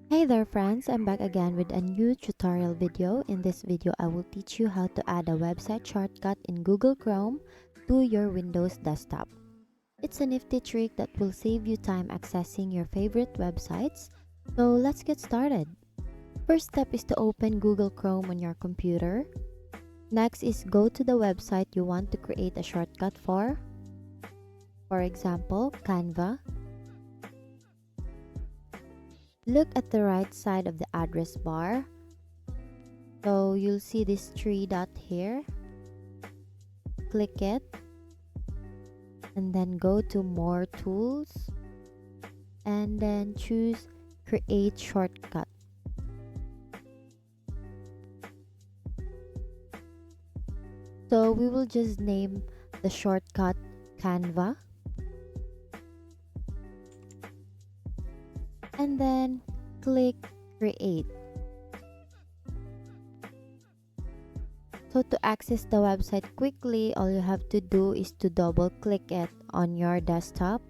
Hey there friends, I'm back again with a new tutorial video. In this video, I will teach you how to add a website shortcut in Google Chrome to your Windows desktop. It's a nifty trick that will save you time accessing your favorite websites. So let's get started. First step is to open Google Chrome on your computer. Next is go to the website you want to create a shortcut for. For example, Canva. Look at the right side of the address bar. So you'll see this three dot here. Click it and then go to more tools and then choose create shortcut. So we will just name the shortcut Canva and then click create. So to access the website quickly, all you have to do is to double click it on your desktop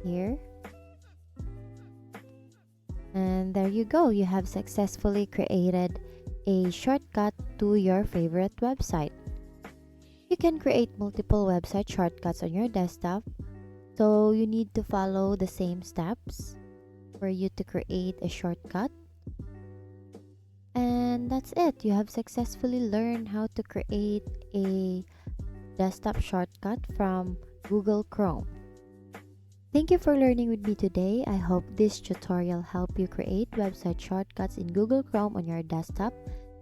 here. And there you go, you have successfully created a shortcut to your favorite website. You can create multiple website shortcuts on your desktop, so you need to follow the same steps for you to create a shortcut. And that's it. You have successfully learned how to create a desktop shortcut from Google Chrome. Thank you for learning with me today. I hope this tutorial helped you create website shortcuts in Google Chrome on your desktop,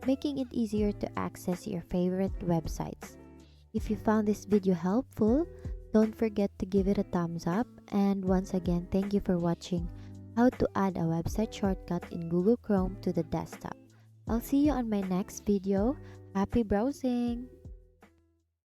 making it easier to access your favorite websites. If you found this video helpful, don't forget to give it a thumbs up. And once again, thank you for watching how to add a website shortcut in Google Chrome to the desktop. I'll see you on my next video. Happy browsing!